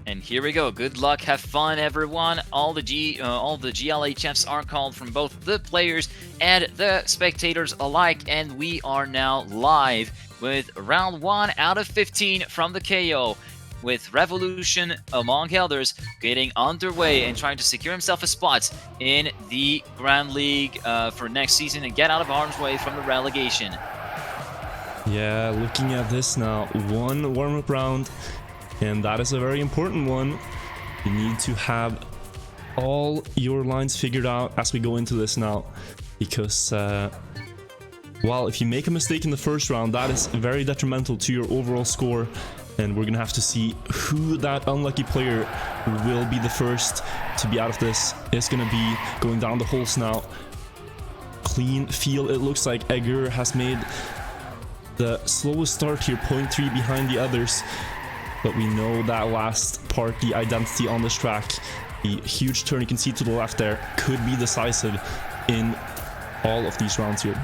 And here we go. Good luck, have fun, everyone. All the GLHFs are called from both the players and the spectators alike, and we are now live with round 1 out of 15 from the KO, with Revolution, among others, getting underway and trying to secure himself a spot in the Grand League for next season and get out of harm's way from the relegation. Yeah, looking at this now, one warm-up round. And that is a very important one. You need to have all your lines figured out as we go into this now. Because, well, if you make a mistake in the first round, that is very detrimental to your overall score. And we're going to have to see who that unlucky player will be the first to be out of this. It's going to be going down the holes now. Clean field, it looks like Egger has made the slowest start here, 0.3 behind the others. But we know that last part, the identity on this track, the huge turn you can see to the left there, could be decisive in all of these rounds here.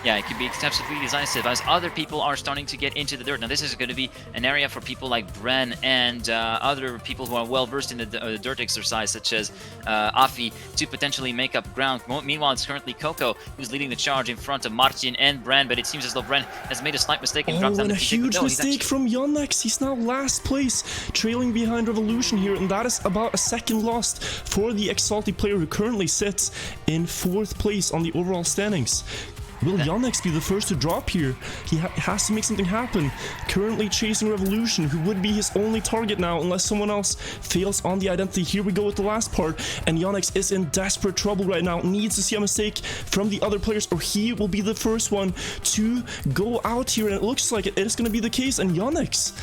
Yeah, it could be exceptionally decisive as other people are starting to get into the dirt. Now, this is going to be an area for people like Bren and other people who are well versed in the dirt exercise, such as Afi, to potentially make up ground. Meanwhile, it's currently Coco who's leading the charge in front of Martin and Bren, but it seems as though Bren has made a slight mistake and drops down and the a huge mistake from Yonex. He's now last place, trailing behind Revolution here, and that is about a second lost for the Exalted player who currently sits in 4th place on the overall standings. Will Yonex be the first to drop here? He has to make something happen. Currently chasing Revolution, who would be his only target now unless someone else fails on the identity. Here we go with the last part, and Yonex is in desperate trouble right now. Needs to see a mistake from the other players, or he will be the first one to go out here, and it looks like it is going to be the case. And Yonex,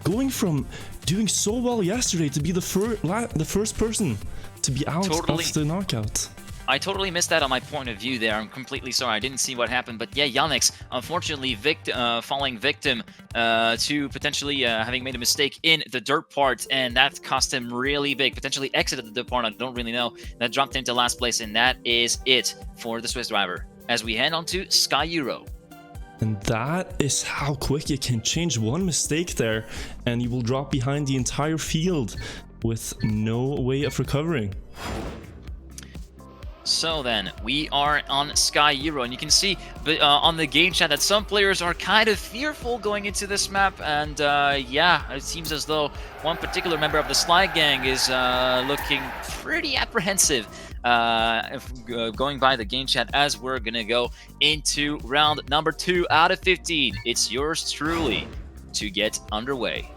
going from doing so well yesterday to be the first person to be out of the knockout. I totally missed that on my point of view there. I'm completely sorry. I didn't see what happened. But yeah, Yonex, unfortunately, falling victim to potentially having made a mistake in the dirt part, and that cost him really big. Potentially exited the dirt part, I don't really know. That dropped into last place, and that is it for the Swiss driver. As we head on to Sky Euro. And that is how quick you can change one mistake there, and you will drop behind the entire field with no way of recovering. So then, we are on Sky Euro, and you can see on the game chat that some players are kind of fearful going into this map, and yeah, it seems as though one particular member of the Slide Gang is looking pretty apprehensive going by the game chat as we're gonna go into round number 2 out of 15. It's yours truly to get underway.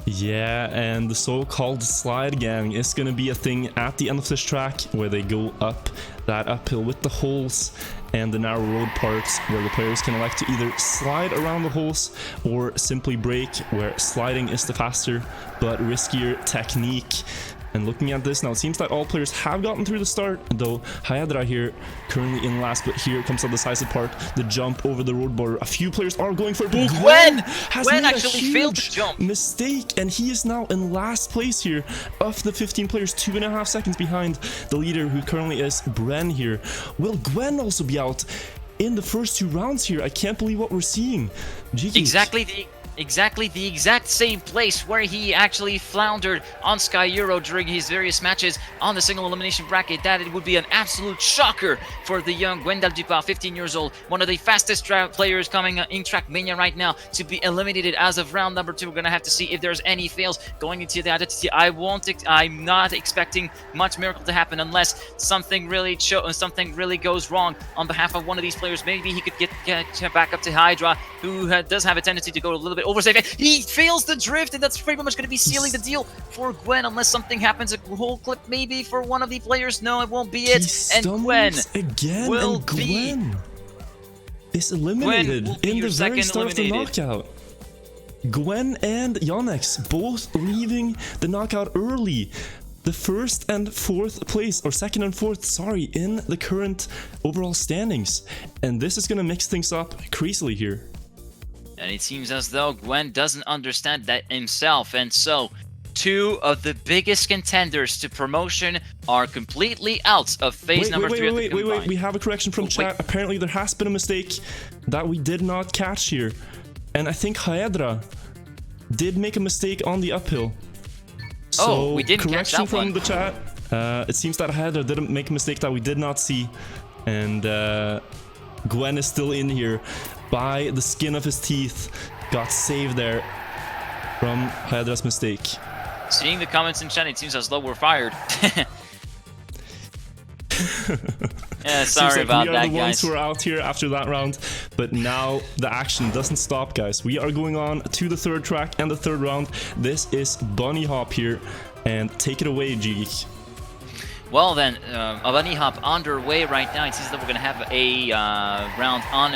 Yeah, and the so-called Slide Gang is going to be a thing at the end of this track where they go up that uphill with the holes and the narrow road parts where the players can elect to either slide around the holes or simply brake, where sliding is the faster but riskier technique. And looking at this now, it seems that all players have gotten through the start, though Hyadra here currently in last, but here comes the decisive part, the jump over the road border. A few players are going for it, but Gwen has made actually a huge failed to jump. mistake, and he is now in last place here of the 15 players, 2.5 seconds behind the leader, who currently is Bren here. Will Gwen also be out in the first 2 rounds here? I can't believe what we're seeing. GGeek. Exactly the exact same place where he actually floundered on Sky Euro during his various matches on the single elimination bracket. That it would be an absolute shocker for the young Gwendal Dupart, 15 years old, one of the fastest players coming in Trackmania right now, to be eliminated as of round number 2. We're gonna have to see if there's any fails going into the identity. I'm not expecting much miracle to happen unless something really goes wrong on behalf of one of these players. Maybe he could get back up to Hydra, who does have a tendency to go a little bit over safe. He fails the drift, and that's pretty much going to be sealing the deal for Gwen unless something happens. A whole clip maybe for one of the players. No, it won't be it. And Gwen again, and Gwen is eliminated in the very start of the knockout. Gwen and Yonex both leaving the knockout early. The first and 4th place, or second and 4th, sorry, in the current overall standings. And this is going to mix things up crazily here. And it seems as though Gwen doesn't understand that himself. And so, 2 of the biggest contenders to promotion are completely out of phase number 3 of the combined. Wait, we have a correction from chat. Apparently there has been a mistake that we did not catch here. And I think Hyadra did make a mistake on the uphill. Oh, we didn't catch correction that one. from the chat. It seems that Heather didn't make a mistake that we did not see. And Gwen is still in here by the skin of his teeth. Got saved there from Heather's mistake. Seeing the comments in chat, it seems as though we're fired. Yeah, sorry about that, guys. We are the ones who are out here after that round, but now the action doesn't stop, guys. We are going on to the third track and the third round. This is Bunny Hop here, and take it away, GGeek. Well then, a bunny hop underway right now. It seems that we're gonna have a round on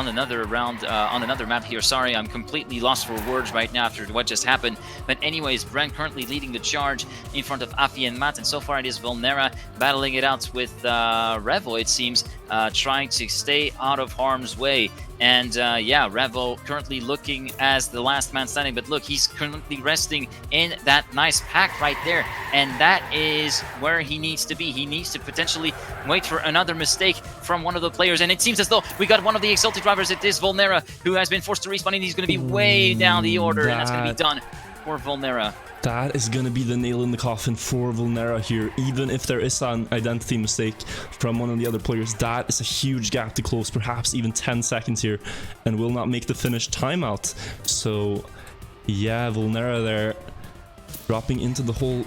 another map here. Sorry, I'm completely lost for words right now after what just happened. But anyways, Brent currently leading the charge in front of Afi and Matt, and so far it is Volnera battling it out with Revo. It seems trying to stay out of harm's way. And yeah, Revo currently looking as the last man standing, but look, he's currently resting in that nice pack right there, and that is where he needs to be. He needs to potentially wait for another mistake from one of the players, and it seems as though we got one of the Exalted drivers. It is Volnera who has been forced to respawn, and he's going to be way down the order, and that's going to be done for Volnera. That is going to be the nail in the coffin for Volnera here. Even if there is an identity mistake from one of the other players, that is a huge gap to close, perhaps even 10 seconds here, and will not make the finish timeout. So yeah, Volnera there dropping into the hole.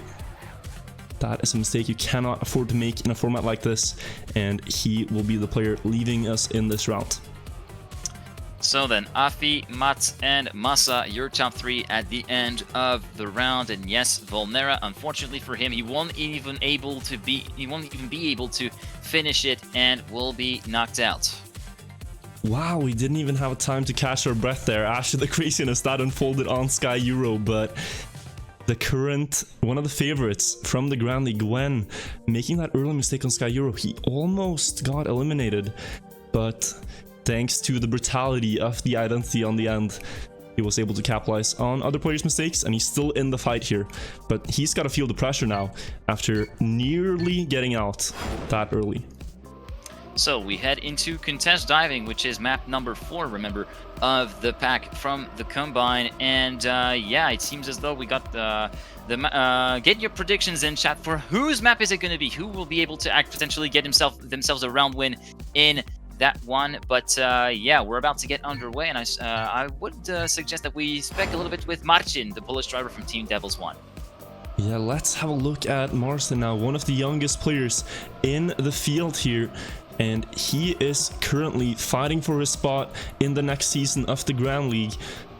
That is a mistake you cannot afford to make in a format like this, and he will be the player leaving us in this round. So then, Afi, Mats, and Massa, your top three at the end of the round. And yes, Volnera, unfortunately for him, he won't even be able to finish it and will be knocked out. Wow, we didn't even have time to catch our breath there after the craziness that unfolded on Sky Euro, but the current, one of the favorites from the Grand League, Gwen, making that early mistake on Sky Euro, he almost got eliminated, but thanks to the brutality of the identity on the end, he was able to capitalize on other players' mistakes, and he's still in the fight here. But he's got to feel the pressure now after nearly getting out that early. So we head into contest diving, which is map number 4, remember, of the pack from the Combine. And yeah, it seems as though we got get your predictions in chat for whose map is it going to be, who will be able to potentially get themselves a round win in that one. But yeah, we're about to get underway, and I would suggest that we spec a little bit with Marcin, the Polish driver from Team Devils 1. Yeah, let's have a look at Marcin now, one of the youngest players in the field here, and he is currently fighting for his spot in the next season of the Grand League,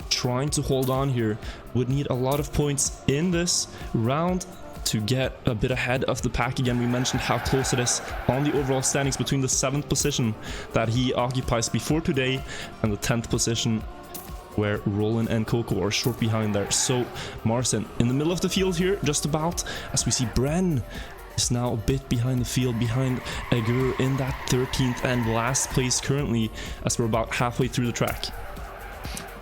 trying to hold on here. Would need a lot of points in this round to get a bit ahead of the pack again. We mentioned how close it is on the overall standings between the 7th position that he occupies before today and the 10th position where Roland and Coco are short behind there. So Marcin in the middle of the field here, just about, as we see Bren is now a bit behind the field, behind Egur in that 13th and last place currently, as we're about halfway through the track.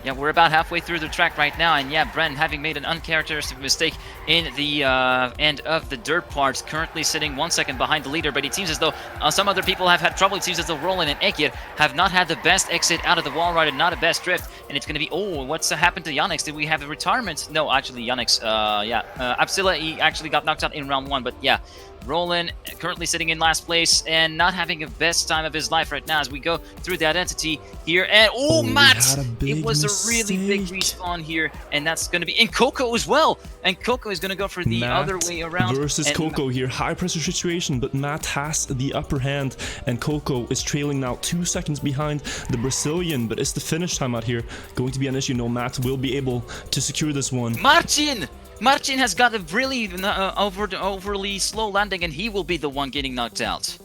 Yeah, we're about halfway through the track right now, and yeah, Bren, having made an uncharacteristic mistake in the end of the dirt parts, currently sitting 1 second behind the leader, but it seems as though some other people have had trouble. It seems as though Roland and Ekir have not had the best exit out of the wall ride and not a best drift, and it's going to be, oh, what's happened to Yannick? Did we have a retirement? No, actually, Yannick's, yeah, Absilla, he actually got knocked out in round 1, but yeah, Roland currently sitting in last place and not having the best time of his life right now as we go through the identity here. And oh, Matt, it was a really big respawn here, and that's going to be, and Coco as well. And Coco is going to go for the other way around. Versus Coco here, high pressure situation, but Matt has the upper hand, and Coco is trailing now 2 seconds behind the Brazilian. But is the finish time out here going to be an issue? No, Matt will be able to secure this one. Marcin has got a really overly slow landing, and he will be the one getting knocked out.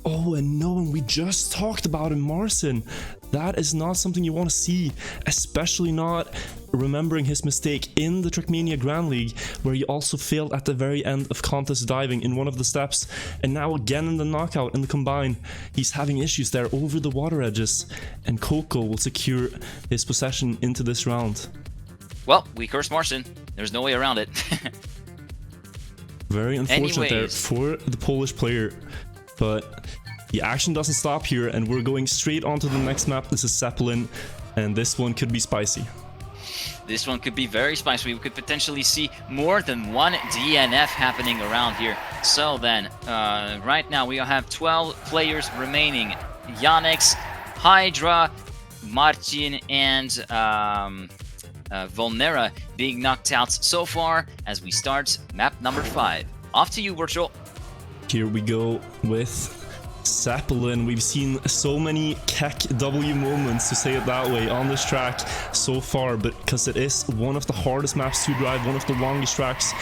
Oh, and no, and we just talked about him, Marcin. That is not something you want to see, especially not remembering his mistake in the Trackmania Grand League, where he also failed at the very end of contest diving in one of the steps, and now again in the knockout in the Combine. He's having issues there over the water edges, and Coco will secure his possession into this round. Well, we curse Marcin. There's no way around it. Very unfortunate there for the Polish player, but the action doesn't stop here, and we're going straight on to the next map. This is Zeppelin, and this one could be spicy. This one could be very spicy. We could potentially see more than one DNF happening around here. So then, right now we have 12 players remaining. Yannick's, Hydra, Martin, and Volnera being knocked out so far as we start map number 5. Off to you, Wirtual. Here we go with Zeppelin. We've seen so many Keck W moments, to say it that way, on this track so far, but because it is one of the hardest maps to drive, one of the longest tracks,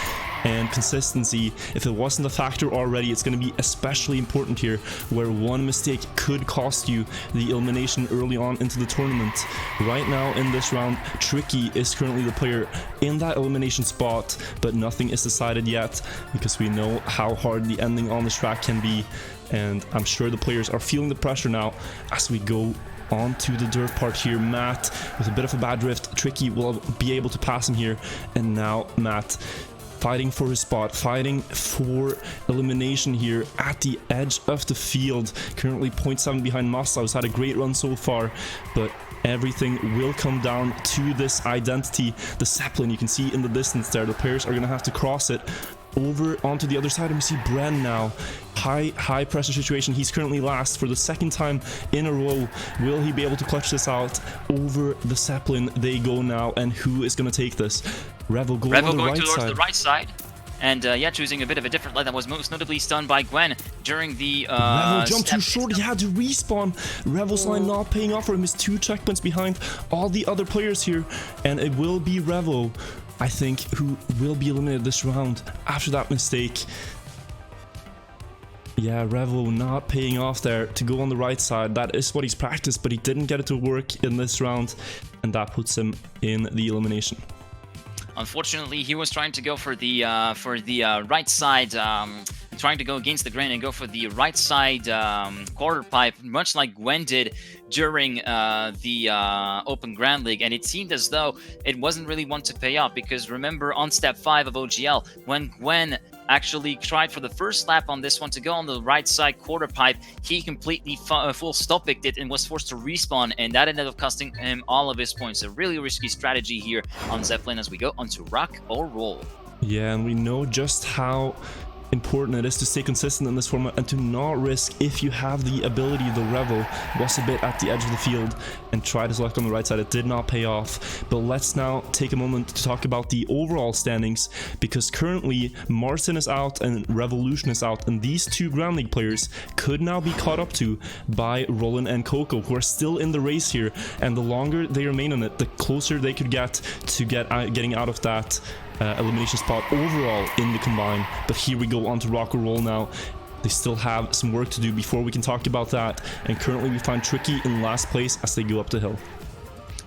and consistency, if it wasn't a factor already, it's going to be especially important here, where one mistake could cost you the elimination early on into the tournament. Right now in this round, Tricky is currently the player in that elimination spot, but nothing is decided yet, because we know how hard the ending on this track can be, and I'm sure the players are feeling the pressure now as we go on to the dirt part here. Matt with a bit of a bad drift. Tricky will be able to pass him here, and now Matt fighting for his spot, fighting for elimination here at the edge of the field. Currently 0.7 behind Massa, who's had a great run so far, but everything will come down to this identity. The Zeppelin, you can see in the distance there, the players are going to have to cross it over onto the other side. And we see Bren now. High pressure situation. He's currently last for the second time in a row. Will he be able to clutch this out? Over the Zeppelin they go now, and who is going to take this? Revo going on the right towards side. the right side. And yeah, choosing a bit of a different line that was most notably stunned by Gwen during the Revo jumped too short, he had to respawn. Revo's line not paying off for him. He's 2 checkpoints behind all the other players here, and it will be Revo, I think, who will be eliminated this round after that mistake. Yeah, Revo not paying off there to go on the right side. That is what he's practiced, but he didn't get it to work in this round, and that puts him in the elimination. Unfortunately, he was trying to go for the right side, trying to go against the grain and go for the right side quarter pipe, much like Gwen did during the Open Grand League, and it seemed as though it wasn't really one to pay off, because remember on step 5 of OGL, when Gwen actually tried for the first lap on this one to go on the right side quarter pipe, he completely full stop picked it and was forced to respawn, and that ended up costing him all of his points. A really risky strategy here on Zeppelin as we go onto rock or roll. Yeah, and we know just how important it is to stay consistent in this format and to not risk. If you have the ability, the Revo was a bit at the edge of the field and tried to select on the right side. It did not pay off. But let's now take a moment to talk about the overall standings, because currently Martin is out and Revolution is out, and these 2 Grand League players could now be caught up to by Roland and Coco, who are still in the race here, and the longer they remain in it, the closer they could get to getting out of that elimination spot overall in the combine. But here we go on to rock or roll now. They still have some work to do before we can talk about that, and currently we find Tricky in last place as they go up the hill.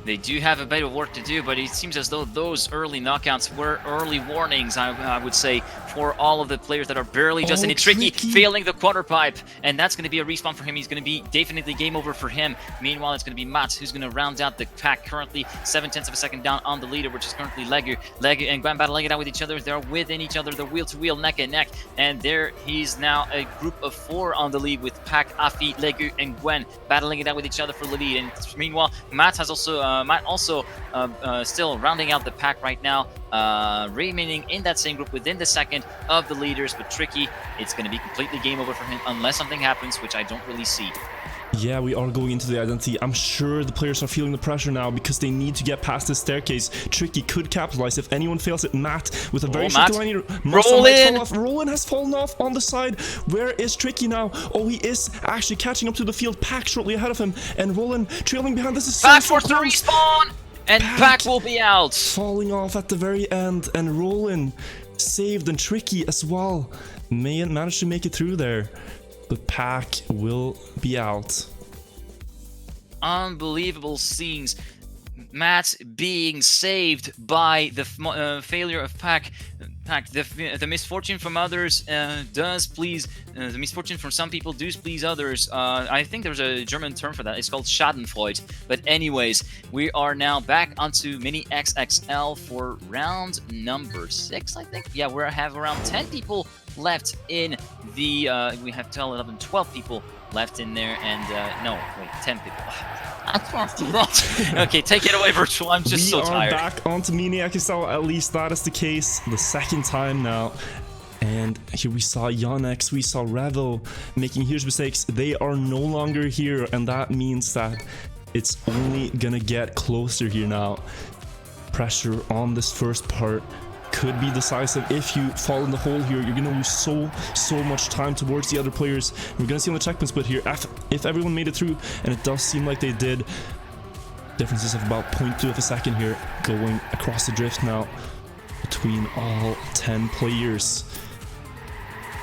They do have a bit of work to do, but it seems as though those early knockouts were early warnings, I would say, for all of the players that are barely just in it. Tricky failing the quarter pipe, and that's going to be a respawn for him. He's going to be definitely game over for him. Meanwhile, it's going to be Matt who's going to round out the pack, currently 7/10 of a second down on the leader, which is currently Legu. Legu and Gwen battling it out with each other. They're within each other. They're wheel to wheel, neck and neck, and there he's now a group of 4 on the lead with Pac, Afi, Legu, and Gwen battling it out with each other for the lead. And meanwhile, Matt also still rounding out the pack right now, remaining in that same group within the second of the leaders. But Tricky, it's going to be completely game over for him unless something happens, which I don't really see. Yeah, we are going into the identity. I'm sure the players are feeling the pressure now because they need to get past this staircase. Tricky could capitalize if anyone fails it. Matt with a very short line. Roland has fallen off on the side. Where is Tricky now? Oh, he is actually catching up to the field. Pack shortly ahead of him, and Roland trailing behind. This is so forced to respawn, and Pack will be out. Falling off at the very end, and Roland saved, and Tricky as well managed to make it through there. But Pack will be out. Unbelievable scenes. Matt being saved by the failure of Pack. The misfortune from others does please. The misfortune from some people does please others. I think there's a German term for that. It's called Schadenfreude. But anyways, we are now back onto Mini XXL for round number 6, I think. Yeah, we have around 10 people left in the... we have 10, 11, 12 people left in there, and no, wait, 10 people. I can't do that. Okay, take it away, Virtual. I'm just so tired. We are back onto Maniac style. At least that is the case. The second time now. And here we saw Yonex, we saw Revo making huge mistakes. They are no longer here, and that means that it's only gonna get closer here now. Pressure on this first part could be decisive. If you fall in the hole here, you're gonna lose so much time towards the other players. We're gonna see on the checkpoint split here if everyone made it through, and it does seem like they did. Differences of about 0.2 of a second here going across the drift now between all 10 players.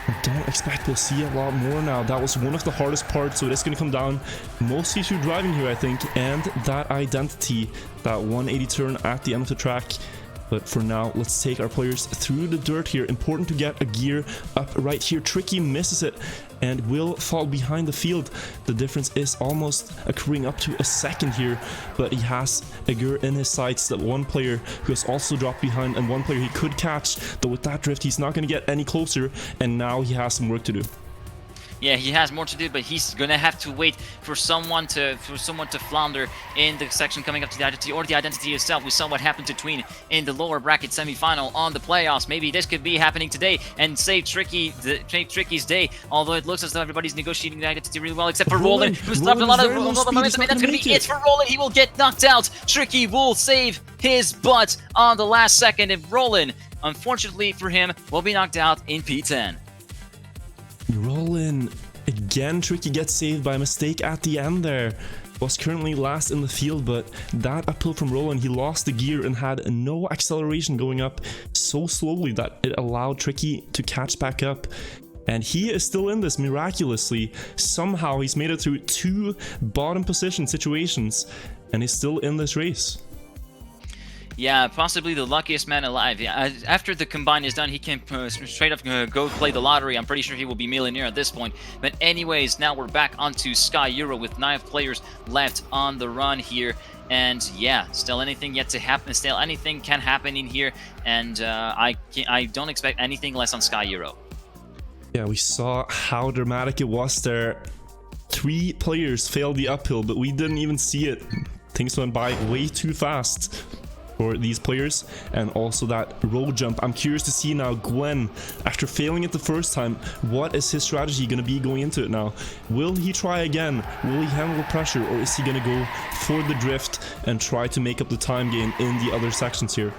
I don't expect we'll see a lot more now. That was one of the hardest parts, so it is going to come down mostly to driving here, I think, and that identity, that 180 turn at the end of the track. But for now, let's take our players through the dirt here. Important to get a gear up right here. Tricky misses it and will fall behind the field. The difference is almost accruing up to a second here, but he has a gear in his sights. That one player who has also dropped behind and one player he could catch, though with that drift he's not going to get any closer, and now he has some work to do. Yeah, he has more to do, but he's gonna have to wait for someone to flounder in the section coming up to the identity, or the identity itself. We saw what happened to Tween in the lower bracket semi-final on the playoffs. Maybe this could be happening today and save Tricky's day. Although it looks as though everybody's negotiating the identity really well, except for Roland, who's dropped a lot of momentum. That's gonna be it for Roland. He will get knocked out. Tricky will save his butt on the last second, and Roland, unfortunately for him, will be knocked out in P10. Roland again. Tricky gets saved by a mistake at the end there. Was currently last in the field, but that uphill from Roland, he lost the gear and had no acceleration going up so slowly that it allowed Tricky to catch back up. And he is still in this miraculously. Somehow he's made it through 2 bottom position situations and he's still in this race. Yeah, possibly the luckiest man alive. Yeah, after the combine is done, he can straight up go play the lottery. I'm pretty sure he will be millionaire at this point. But anyways, now we're back onto Sky Euro with 9 players left on the run here. And yeah, still anything yet to happen. Still anything can happen in here. And I don't expect anything less on Sky Euro. Yeah, we saw how dramatic it was there. 3 players failed the uphill, but we didn't even see it. Things went by way too fast for these players, and also that road jump. I'm curious to see now Gwen, after failing it the first time, what is his strategy going to be going into it now? Will he try again? Will he handle the pressure, or is he going to go for the drift and try to make up the time gain in the other sections here?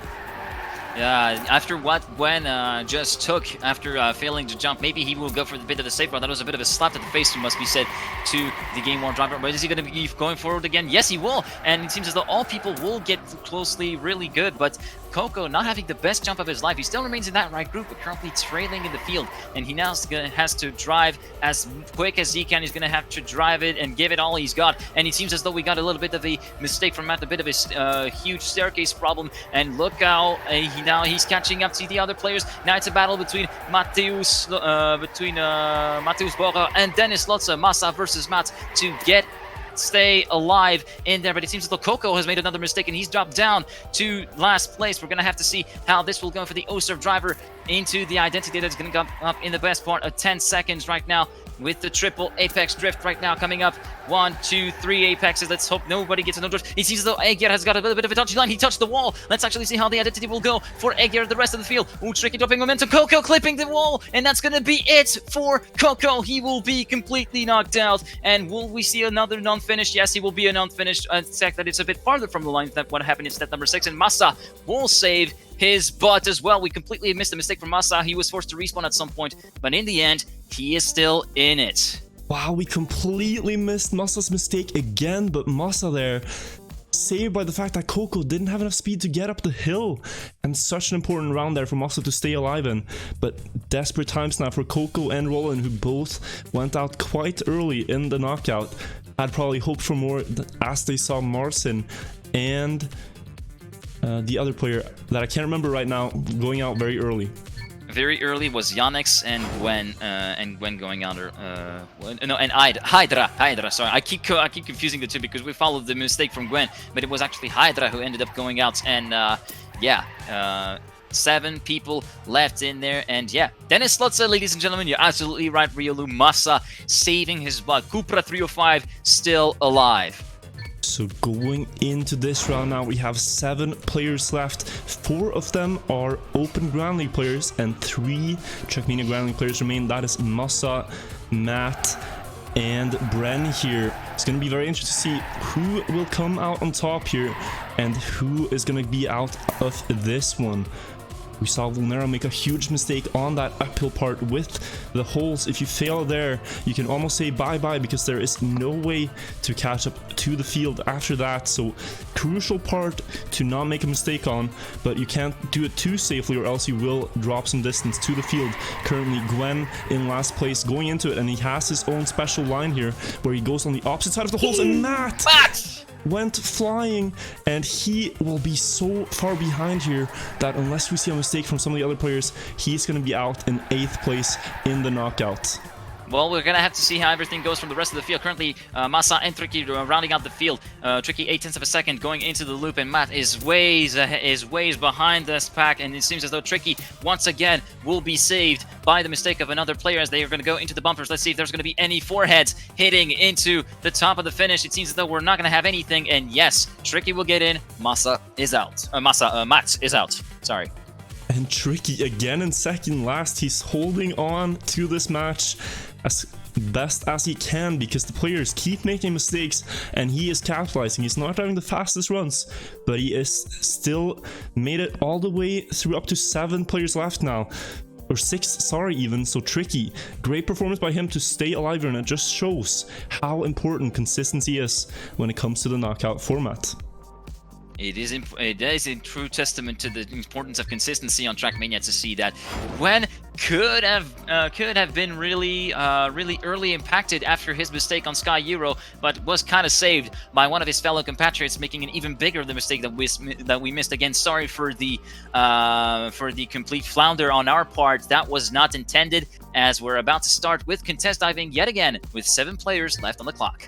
Yeah, after what Gwen just took after failing to jump, maybe he will go for a bit of a safe run. That was a bit of a slap to the face, must be said, to the game worn driver. But is he going to be going forward again? Yes, he will. And it seems as though all people will get closely really good. But Coco not having the best jump of his life. He still remains in that right group, but currently trailing in the field. And he now has to drive as quick as he can. He's going to have to drive it and give it all he's got. And it seems as though we got a little bit of a mistake from Matt, a bit of a huge staircase problem. And look how he's catching up to the other players. Now it's a battle between Mateusz Bora and Dennis Lotze. Massa versus Matt to stay alive in there, but it seems as though Coco has made another mistake and he's dropped down to last place. We're gonna have to see how this will go for the OSERV driver into the identity that's gonna come up in the best part of 10 seconds right now, with the triple apex drift right now coming up. 1, 2, 3 apexes. Let's hope nobody gets in no drift. It seems as though Egger has got a little bit of a touchy line. He touched the wall. Let's actually see how the identity will go for Egger, the rest of the field. Ooh, Tricky dropping momentum. Coco clipping the wall, and that's gonna be it for Coco. He will be completely knocked out. And will we see another non-finish? Yes, he will be a non-finish. Except that it's a bit farther from the line than what happened in step number 6. And Massa will save his butt as well. We completely missed a mistake from Massa. He was forced to respawn at some point, but in the end, he is still in it. Wow, we completely missed Massa's mistake again, but Massa there, saved by the fact that Coco didn't have enough speed to get up the hill. And such an important round there for Massa to stay alive in. But desperate times now for Coco and Roland, who both went out quite early in the knockout. I'd probably hoped for more as they saw Marcin and the other player that I can't remember right now going out very early. Very early was Yonex and Gwen going out. No, and Hydra. Sorry, I keep confusing the two because we followed the mistake from Gwen, but it was actually Hydra who ended up going out. And 7 people left in there. And yeah, Dennis Slutza, ladies and gentlemen, you're absolutely right. Riolu Massa saving his butt. Cupra 305 still alive. So going into this round now, we have 7 players left. 4 of them are Open Grand League players and 3 Trackmania Grand League players remain. That is Massa, Matt, and Bren here. It's going to be very interesting to see who will come out on top here and who is going to be out of this one. We saw Vulnera make a huge mistake on that uphill part with the holes. If you fail there, you can almost say bye-bye because there is no way to catch up to the field after that. So crucial part to not make a mistake on, but you can't do it too safely or else you will drop some distance to the field. Currently Gwen in last place going into it, and he has his own special line here where he goes on the opposite side of the holes, and Matt went flying, and he will be so far behind here that unless we see a mistake from some of the other players, he's going to be out in 8th place in the knockout. Well, we're going to have to see how everything goes from the rest of the field. Currently, Massa and Tricky rounding out the field. Tricky 0.8 of a second going into the loop, and Matt is ways behind this pack, and it seems as though Tricky, once again, will be saved by the mistake of another player as they are going to go into the bumpers. Let's see if there's going to be any foreheads hitting into the top of the finish. It seems as though we're not going to have anything, and yes, Tricky will get in. Massa is out. Matt is out. Sorry. And Tricky again in second last. He's holding on to this match as best as he can because the players keep making mistakes and he is capitalizing. He's not having the fastest runs, but he is still made it all the way through up to 7 players left now. Or 6, sorry, even. So Tricky, great performance by him to stay alive here, and it just shows how important consistency is when it comes to the knockout format. It is a true testament to the importance of consistency on Trackmania to see that Gwen could have been really early impacted after his mistake on Sky Euro, but was kind of saved by one of his fellow compatriots, making an even bigger the mistake that we missed. Again, sorry for the complete flounder on our part. That was not intended, as we're about to start with contest diving yet again with 7 players left on the clock.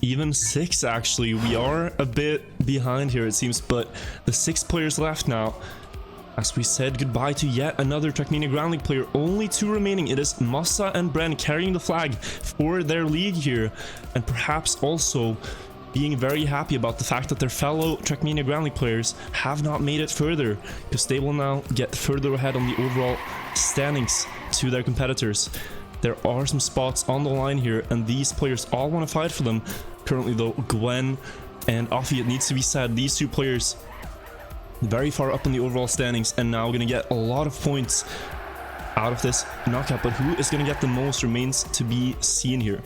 Even 6 actually. We are a bit behind here it seems, but the 6 players left now. As we said goodbye to yet another Trackmania Grand League player, only 2 remaining. It is Massa and Bren carrying the flag for their league here, and perhaps also being very happy about the fact that their fellow Trackmania Grand League players have not made it further, because they will now get further ahead on the overall standings to their competitors. There are some spots on the line here, and these players all want to fight for them. Currently though, Gwen and Offie, it needs to be said, these 2 players very far up in the overall standings and now going to get a lot of points out of this knockout, but who is going to get the most remains to be seen here.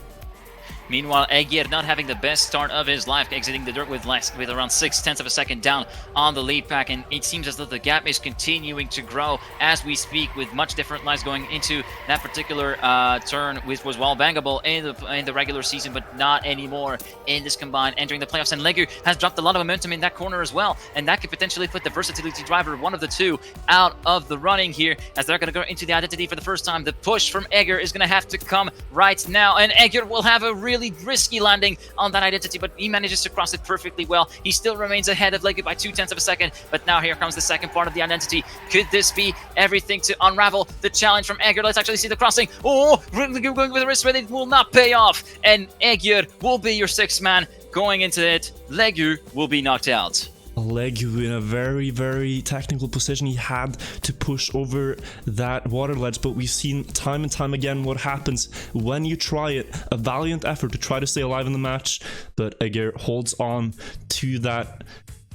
Meanwhile, Egir not having the best start of his life, exiting the dirt with around 0.6 of a second down on the lead pack, and it seems as though the gap is continuing to grow as we speak, with much different lives going into that particular turn, which was well bangable in the regular season, but not anymore in this combined entering the playoffs. And Legu has dropped a lot of momentum in that corner as well, and that could potentially put the versatility driver, one of the 2, out of the running here, as they're going to go into the identity for the first time. The push from Egir is going to have to come right now, and Egir will have a really risky landing on that identity, but he manages to cross it perfectly well. He still remains ahead of Legu by 0.2 of a second, but now here comes the second part of the identity. Could this be everything to unravel the challenge from Egir? Let's actually see the crossing. Oh, Legu going with a risk, but it will not pay off, and Egir will be your 6th man going into it. Legu will be knocked out. Legu in a very, very technical position. He had to push over that water ledge, but we've seen time and time again what happens when you try it. A valiant effort to try to stay alive in the match, but Egir holds on to that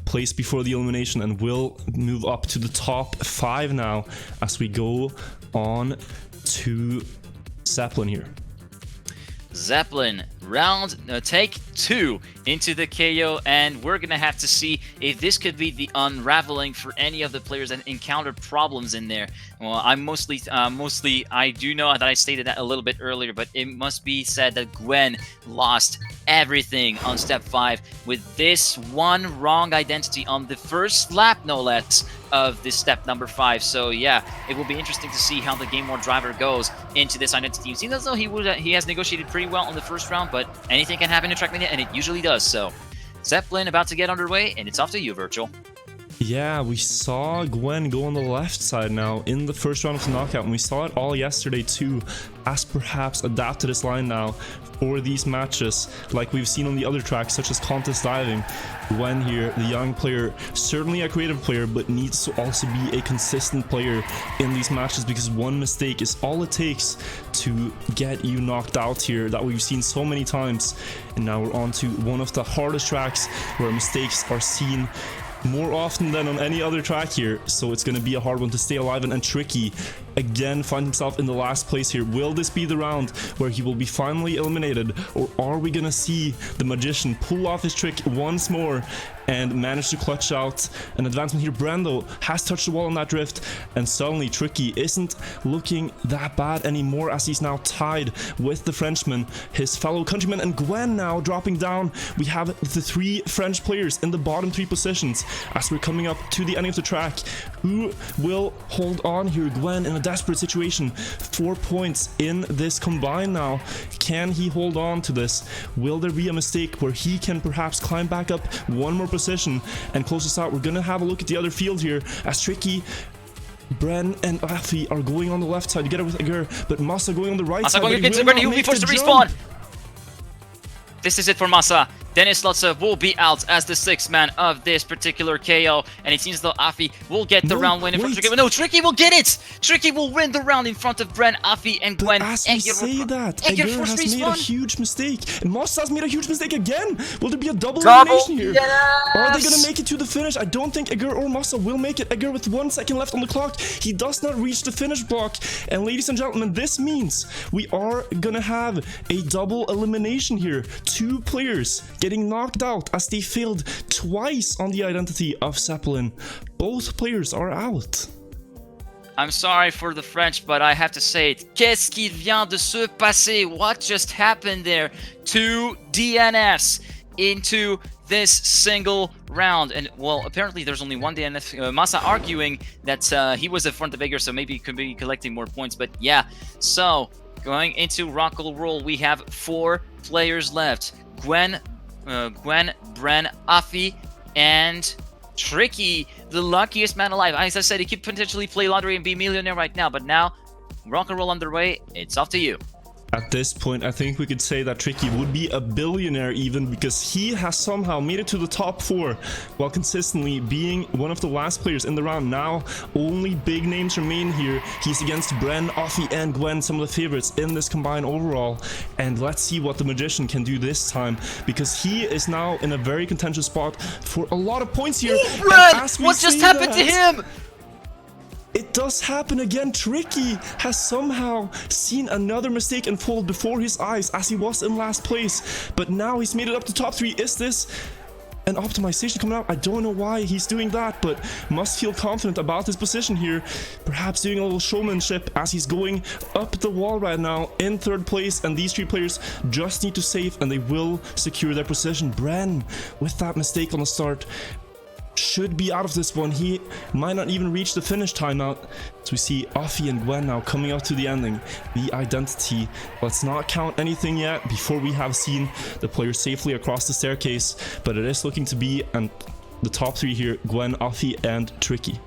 place before the elimination and will move up to the top 5 now as we go on to Zeppelin here. Zeppelin, take 2 into the KO, and we're gonna have to see if this could be the unraveling for any of the players that encountered problems in there. Well, I'm mostly I do know that I stated that a little bit earlier, but it must be said that Gwen lost everything on step 5 with this one wrong identity on the first lap, no less, of this step number 5. So yeah, it will be interesting to see how the Game War driver goes into this identity. It seems as though he has negotiated pretty well on the first round, but anything can happen in Trackmania, and it usually does. So Zeppelin about to get underway, and it's off to you, Virtual. Yeah, we saw Gwen go on the left side now in the first round of the knockout, and we saw it all yesterday too, as perhaps adapt to this line now for these matches, like we've seen on the other tracks, such as contest diving. Gwen here, the young player, certainly a creative player, but needs to also be a consistent player in these matches, because one mistake is all it takes to get you knocked out here, that we've seen so many times. And now we're on to one of the hardest tracks where mistakes are seen more often than on any other track here, so it's going to be a hard one to stay alive in. And Tricky again finds himself in the last place here. Will this be the round where he will be finally eliminated, or are we going to see the magician pull off his trick once more and manage to clutch out an advancement here? Brando has touched the wall on that drift, and suddenly Tricky isn't looking that bad anymore, as he's now tied with the Frenchman, his fellow countryman. And Gwen now dropping down. We have the 3 French players in the bottom 3 positions as we're coming up to the end of the track. Who will hold on here? Gwen in a desperate situation, 4 points in this combine now. Can he hold on to this? Will there be a mistake where he can perhaps climb back up one more position and close this out? We're gonna have a look at the other field here, as Tricky, Bren and Afi are going on the left side together with Agur, but Masa going on the right side. He will be forced to respawn. This is it for Masa. Dennis Lotze will be out as the 6th man of this particular KO, and it seems though Afi will get the round win in front of Tricky. No, Tricky will get it! Tricky will win the round in front of Bren, Afi, and Gwen. But as we say that, Agur has made a huge mistake, and Moss has made a huge mistake again. Will there be a double elimination here? Yes! Are they gonna make it to the finish? I don't think Agur or Mossa will make it. Agur with 1 second left on the clock, he does not reach the finish block. And ladies and gentlemen, this means we are gonna have a double elimination here. 2 players getting knocked out as they failed twice on the identity of Zeppelin. Both players are out. I'm sorry for the French, but I have to say it. Qu'est-ce qui vient de se passer? What just happened there? 2 DNFs into this single round. And well, apparently there's only 1 DNF. Masa arguing that he was in front of Agur, so maybe he could be collecting more points. But yeah, so going into Rock and Roll, we have 4 players left. Gwen, Bren, Afi, and Tricky, the luckiest man alive. As I said, he could potentially play lottery and be millionaire right now, but now, Rock and Roll underway, it's off to you. At this point, I think we could say that Tricky would be a billionaire even, because he has somehow made it to the top 4 while consistently being one of the last players in the round. Now, only big names remain here. He's against Bren, Afi, and Gwen, some of the favorites in this combine overall. And let's see what the Magician can do this time, because he is now in a very contentious spot for a lot of points here. Oh, Bren! What just happened to him? It does happen again. Tricky has somehow seen another mistake unfold before his eyes as he was in last place, but now he's made it up to top 3. Is this an optimization coming out? I don't know why he's doing that, but must feel confident about his position here. Perhaps doing a little showmanship as he's going up the wall right now in 3rd place, and these 3 players just need to save and they will secure their position. Bren, with that mistake on the start, should be out of this one. He might not even reach the finish timeout. So we see Afi and Gwen now coming up to the ending. The identity. Let's not count anything yet before we have seen the players safely across the staircase, but it is looking to be the top 3 here: Gwen, Afi, and Tricky.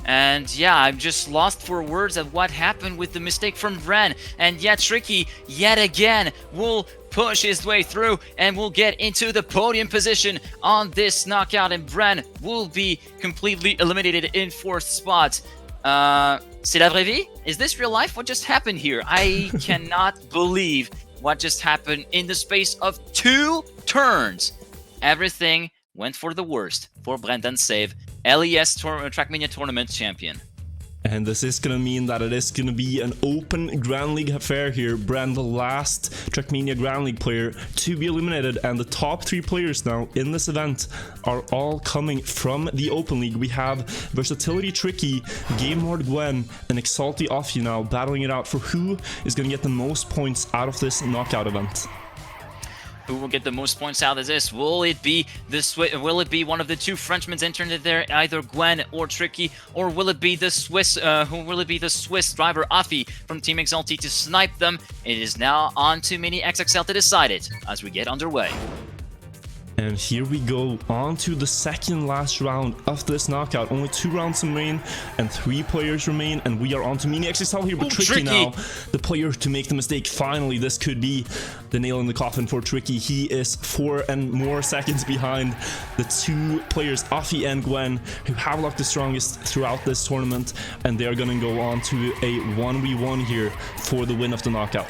And yeah, I'm just lost for words of what happened with the mistake from Bren. And yeah, Tricky, yet again, will push his way through and will get into the podium position on this knockout. And Bren will be completely eliminated in 4th spot. C'est la vraie vie? Is this real life? What just happened here? I cannot believe what just happened in the space of 2 turns. Everything went for the worst for Brendan Save, LES Trackmania Tournament champion. And this is going to mean that it is going to be an open Grand League affair here. Bren, the last Trackmania Grand League player to be eliminated, and the top 3 players now in this event are all coming from the Open League. We have Versatility Tricky, Game Lord Gwen, and Exalty Afi now battling it out for who is going to get the most points out of this knockout event. Who will get the most points out of this? Will it be one of the 2 Frenchmen entering there, either Gwen or Tricky, or will it be the Swiss? Will it be the Swiss driver Afi from Team XLT to snipe them? It is now on to Mini XXL to decide it as we get underway. And here we go on to the second last round of this knockout. Only 2 rounds remain and 3 players remain, and we are on to Mini XXL here, but Tricky now, the player to make the mistake. Finally, this could be the nail in the coffin for Tricky. He is 4 and more seconds behind the 2 players, Afi and Gwen, who have looked the strongest throughout this tournament, and they are going to go on to a 1v1 here for the win of the knockout.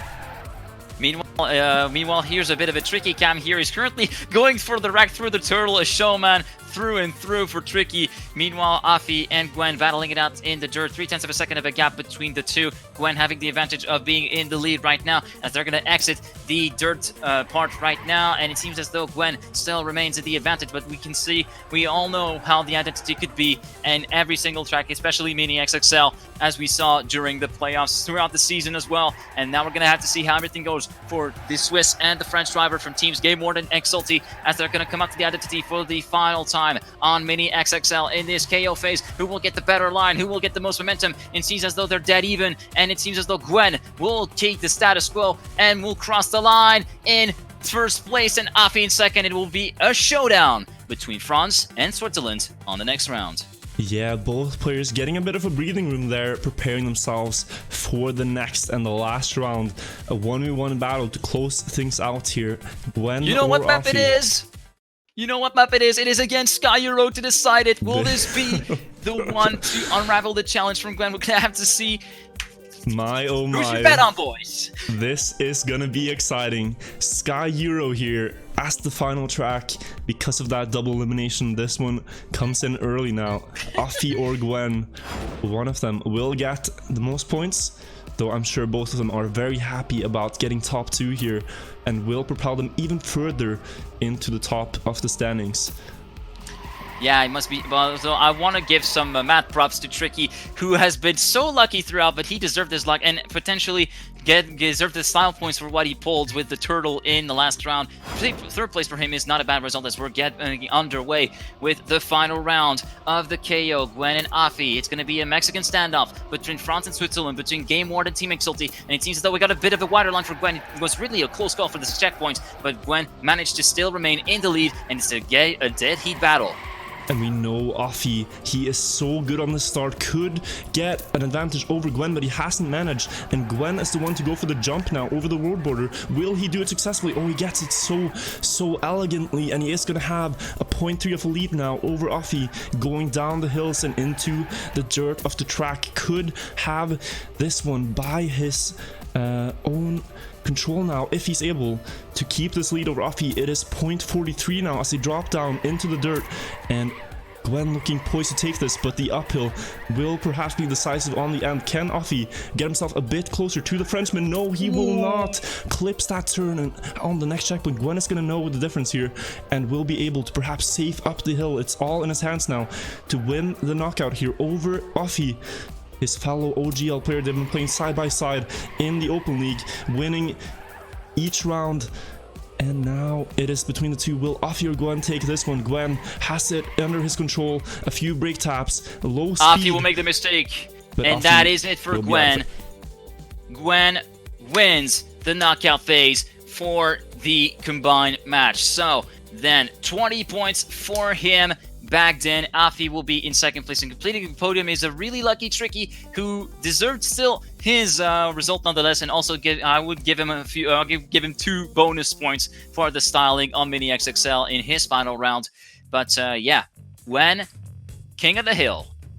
Meanwhile, here's a bit of a tricky cam here. He's currently going for the rack through the turtle, a showman through and through for Tricky. Meanwhile, Afi and Gwen battling it out in the dirt. 0.3 of a second of a gap between the two. Gwen having the advantage of being in the lead right now as they're going to exit the dirt part right now. And it seems as though Gwen still remains at the advantage, but we can see, we all know how the identity could be in every single track, especially Mini XXL, as we saw during the playoffs throughout the season as well. And now we're going to have to see how everything goes for the Swiss and the French driver from teams Game Warden and Exulti, as they're going to come up to the identity for the final time on Mini XXL in this KO phase. Who will get the better line? Who will get the most momentum? It seems as though they're dead even, and it seems as though Gwen will take the status quo and will cross the line in first place and Afi in second. It will be a showdown between France and Switzerland on the next round. Yeah, both players getting a bit of a breathing room there, preparing themselves for the next and the last round. A 1v1 battle to close things out here. Gwen, you know what map Afi? it is? You know what map it is? It is against Sky Euro to decide it. Will this be the one to unravel the challenge from Gwen? We're gonna have to see. My oh my. Who should bet on, boys? This is gonna be exciting. Sky Euro here as the final track. Because of that double elimination, this one comes in early now. Afi or Gwen, one of them will get the most points, though I'm sure both of them are very happy about getting top 2 here and will propel them even further into the top of the standings. Yeah, it must be. Well, so I want to give some mad props to Tricky, who has been so lucky throughout, but he deserved his luck and potentially deserved the style points for what he pulled with the turtle in the last round. Third place for him is not a bad result as we're getting underway with the final round of the KO. Gwen and Afi. It's going to be a Mexican standoff between France and Switzerland, between Game Ward and Team Exulti, and it seems as though we got a bit of a wider line for Gwen. It was really a close call for this checkpoint, but Gwen managed to still remain in the lead, and it's a dead heat battle. And we know Afi, he is so good on the start, could get an advantage over Gwen, but he hasn't managed. And Gwen is the one to go for the jump now over the world border. Will he do it successfully? Oh, he gets it so elegantly, and he is going to have a 0.3 of a lead now over Afi, going down the hills and into the dirt of the track. Could have this one by his own control now if he's able to keep this lead over Afi. It is 0.43 now as they drop down into the dirt, and Gwen looking poised to take this, but the uphill will perhaps be decisive on the end. Can Afi get himself a bit closer to the Frenchman? No, he will not. Clips that turn, and on the next checkpoint, Gwen is going to know the difference here and will be able to perhaps save up the hill. It's all in his hands now to win the knockout here over Afi, his fellow OGL player. They've been playing side by side in the Open League, winning each round. And now it is between the two. Will Afi or Gwen take this one? Gwen has it under his control. A few brake taps, low speed. Afi will make the mistake. And that is it for Gwen. Gwen wins the knockout phase for the combined match. So then 20 points for him. Bagged in. Afi will be in second place, and completing the podium is a really lucky Tricky, who deserved still his result nonetheless. And also I would give him a few. I'll give him 2 bonus points for the styling on Mini XXL in his final round. But yeah, Gwen, King of the Hill.